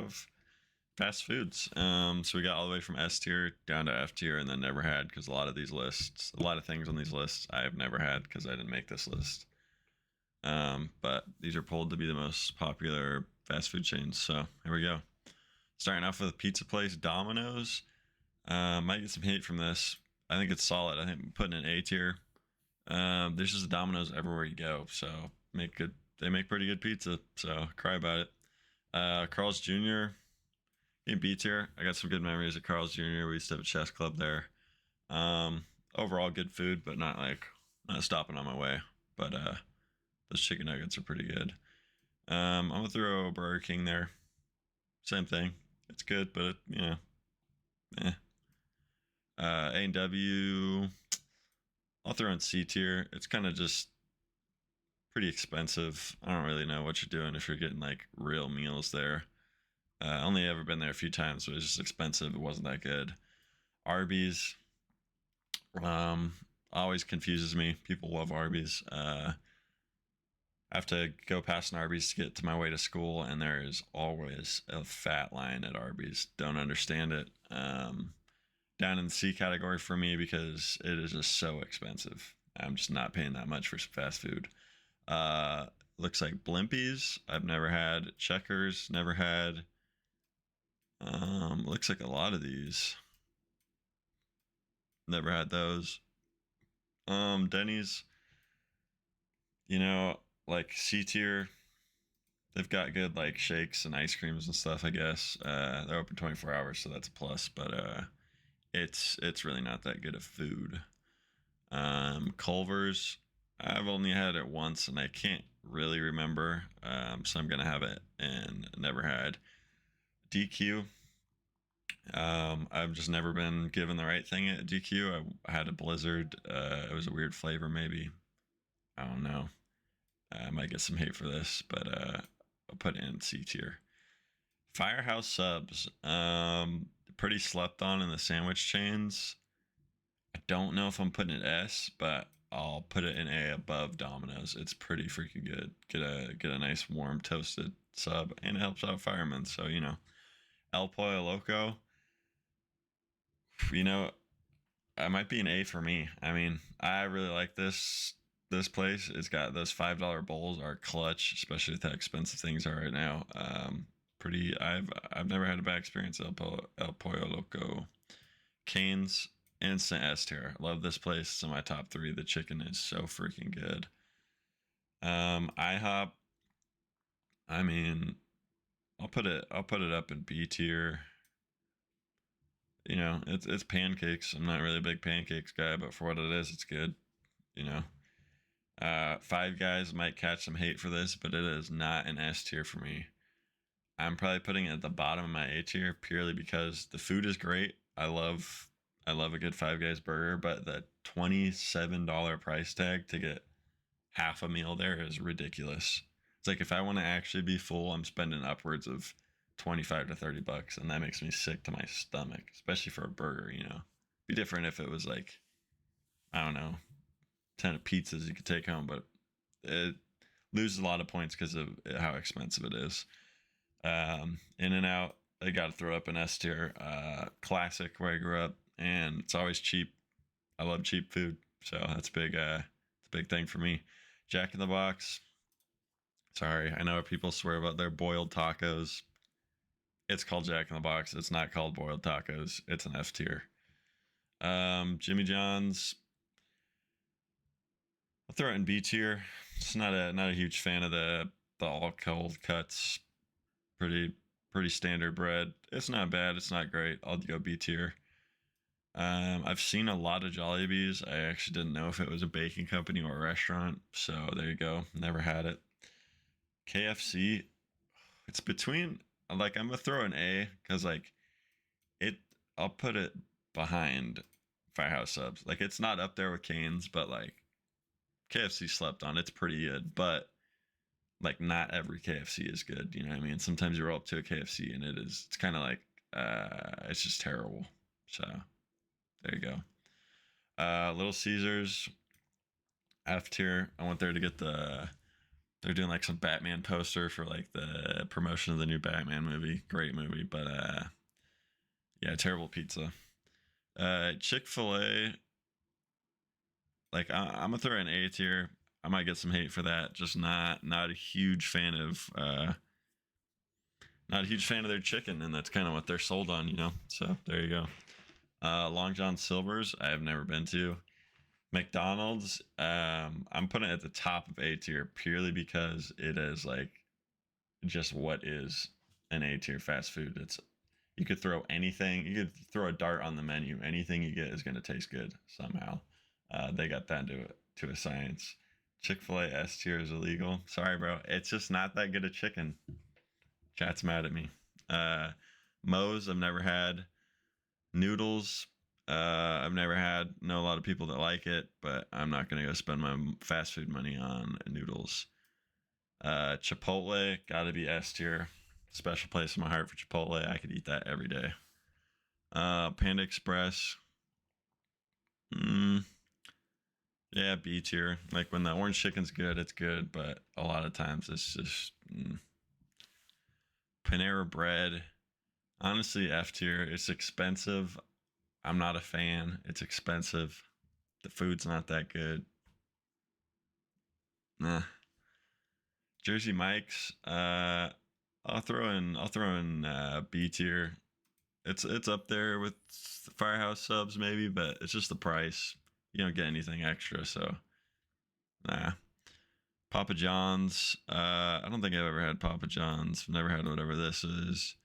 have fast foods. So we got all the way from S tier down to F tier, and then never had, because a lot of things on these lists I have never had because I didn't make this list. But these are pulled to be the most popular fast food chains. So here we go. Starting off with a pizza place, Domino's. Might get some hate from this. I think it's solid. I think I'm putting in A tier. There's just Domino's everywhere you go, so they make pretty good pizza. So cry about it. Carl's Jr. in B tier. I got some good memories at Carl's Jr. We used to have a chess club there. Overall good food, but not stopping on my way. But those chicken nuggets are pretty good. I'm gonna throw Burger King there. Same thing. It's good, but eh. A&W. I'll throw in C tier. It's kind of just pretty expensive. I don't really know what you're doing if you're getting like real meals there. Only ever been there a few times, but it was just expensive. It wasn't that good. Arby's. Always confuses me. People love Arby's. I have to go past an Arby's to get to my way to school, and there is always a fat line at Arby's. Don't understand it. Down in the C category for me because it is just so expensive. I'm just not paying that much for some fast food. Looks like Blimpies. I've never had. Checkers. Never had. Looks like a lot of these. Never had those. Denny's. Like C tier. They've got good like shakes and ice creams and stuff. I guess they're open 24 hours, so that's a plus. But it's really not that good of food. Culver's. I've only had it once, and I can't really remember. So I'm gonna have it and never had. DQ. I've just never been given the right thing at DQ. I had a Blizzard. It was a weird flavor, maybe. I don't know. I might get some hate for this, but I'll put it in C tier. Firehouse Subs. Pretty slept on in the sandwich chains. I don't know if I'm putting it S, but I'll put it in A above Domino's. It's pretty freaking good. Get a nice warm toasted sub, and it helps out firemen. So El Pollo Loco. You know, I might be an A for me. I mean, I really like this place. It's got those $5 bowls are clutch, especially with how expensive things are right now. Pretty. I've never had a bad experience at El Pollo Loco. Canes, instant S tier. Love this place. It's in my top three. The chicken is so freaking good. IHOP. I mean, I'll put it up in B tier. It's pancakes. I'm not really a big pancakes guy, but for what it is, it's good. You know. Five Guys might catch some hate for this, but it is not an S tier for me. I'm probably putting it at the bottom of my A tier purely because the food is great. I love a good Five Guys burger, but the $27 price tag to get half a meal there is ridiculous. It's like if I want to actually be full, I'm spending upwards of 25 to 30 bucks, and that makes me sick to my stomach, especially for a burger. Be different if it was like, I don't know, 10 pizzas you could take home, but it loses a lot of points because of how expensive it is. In and Out, they got to throw up an S tier. Classic where I grew up, and it's always cheap. I love cheap food, so that's big. It's a big thing for me. Jack in the Box. Sorry, I know people swear about their boiled tacos. It's called Jack in the Box. It's not called boiled tacos. It's an F tier. Jimmy John's. I'll throw it in B tier. It's not a huge fan of the all cold cuts. Pretty standard bread. It's not bad. It's not great. I'll go B tier. I've seen a lot of Jollibees. I actually didn't know if it was a baking company or a restaurant. So there you go. Never had it. KFC. It's between like I'm gonna throw an A because like it. I'll put it behind Firehouse Subs. Like it's not up there with Cane's, but like KFC slept on. It's pretty good, but like not every KFC is good. You know what I mean? Sometimes you roll up to a KFC and it's kind of like it's just terrible. So there you go. Little Caesars F tier. I went there to get They're doing like some Batman poster for like the promotion of the new Batman movie. Great movie, but yeah, terrible pizza. Chick-fil-A, like I'm gonna throw an A tier. I might get some hate for that. Just not a huge fan of not a huge fan of their chicken, and that's kind of what they're sold on, you know. So there you go. Long John Silver's, I have never been to. McDonald's, I'm putting it at the top of A tier purely because it is like just what is an A tier fast food. It's you could throw anything, you could throw a dart on the menu. Anything you get is going to taste good somehow. They got that to a science. Chick-fil-A S tier is illegal. Sorry, bro. It's just not that good a chicken. Chat's mad at me. Moe's, I've never had. Noodles, I've never had. Know a lot of people that like it, but I'm not gonna go spend my fast food money on noodles. Chipotle, gotta be S tier. Special place in my heart for Chipotle. I could eat that every day. Panda Express, yeah, B tier. Like when the orange chicken's good, it's good, but a lot of times it's just Panera Bread. Honestly, F tier. It's expensive. I'm not a fan. It's expensive. The food's not that good. Nah. Jersey Mike's. I'll throw in B tier. It's up there with Firehouse subs maybe, but it's just the price. You don't get anything extra, so nah. Papa John's. I don't think I've ever had Papa John's. I've never had whatever this is.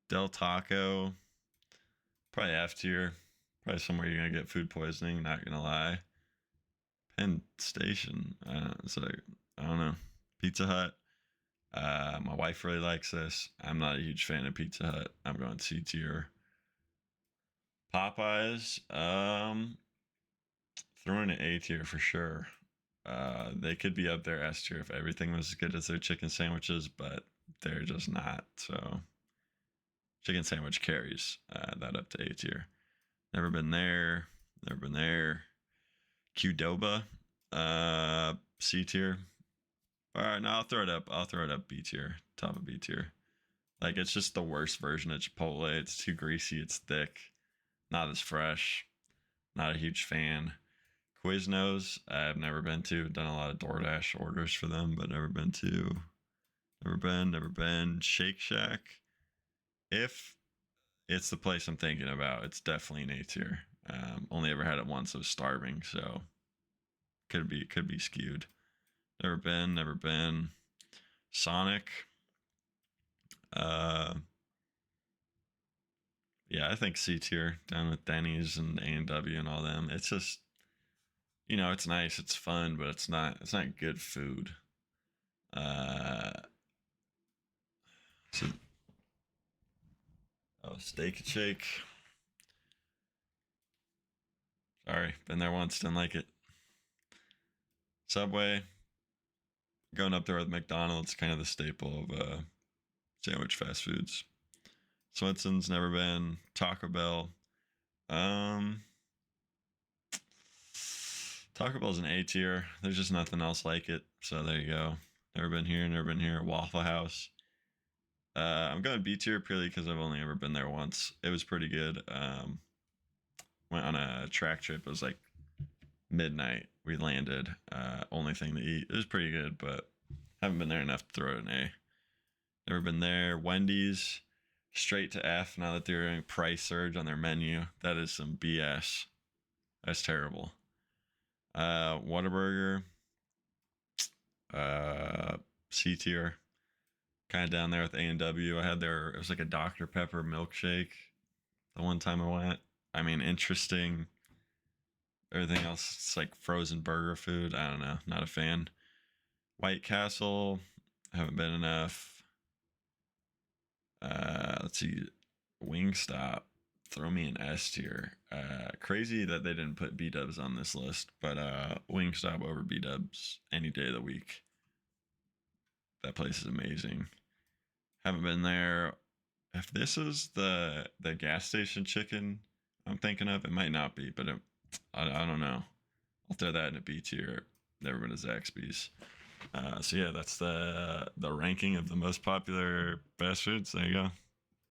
Del Taco. Probably F tier. Probably somewhere you're gonna get food poisoning. Not gonna lie. Penn Station. It's like I don't know. Pizza Hut. My wife really likes this. I'm not a huge fan of Pizza Hut. I'm going C tier. Popeyes. Throwing an A tier for sure. They could be up there S tier if everything was as good as their chicken sandwiches, but they're just not. So chicken sandwich carries that up to A tier. Never been there. Never been there. Qdoba, C tier. All right, no, I'll throw it up. I'll throw it up B tier, top of B tier. Like it's just the worst version of Chipotle. It's too greasy. It's thick. Not as fresh. Not a huge fan. Quiznos, I've never been to. Done a lot of DoorDash orders for them, but never been to. Never been. Shake Shack. If it's the place I'm thinking about, it's definitely an A tier. Only ever had it once. I was starving, so could be skewed. Never been. Sonic. Yeah, I think C tier down with Denny's and A&W and all them. It's just it's nice, it's fun, but it's not good food. So, Steak and Shake. Sorry, been there once, didn't like it. Subway, going up there with McDonald's, kind of the staple of sandwich fast foods. Swenson's never been. Taco Bell. Taco Bell's an A tier. There's just nothing else like it. So there you go. Never been here. Never been here. Waffle House. I'm going B tier purely because I've only ever been there once. It was pretty good. Went on a track trip. It was like midnight. We landed. Only thing to eat. It was pretty good, but haven't been there enough to throw it an A. Never been there. Wendy's, straight to F now that they're doing price surge on their menu. That is some BS. That's terrible. Whataburger, C tier, kind of down there with A&W. I had it was like a Dr. Pepper milkshake the one time I went. I mean, interesting. Everything else, it's like frozen burger food. I don't know, not a fan. White Castle, haven't been enough. Let's see, Wingstop, throw me an S tier. Crazy that they didn't put B-dubs on this list, but Wingstop over B-dubs any day of the week. That place is amazing. Haven't been there. If this is the gas station chicken I'm thinking of, it might not be, but I don't know. I'll throw that in a B tier. Never been to Zaxby's. So yeah, that's the ranking of the most popular fast foods. There you go.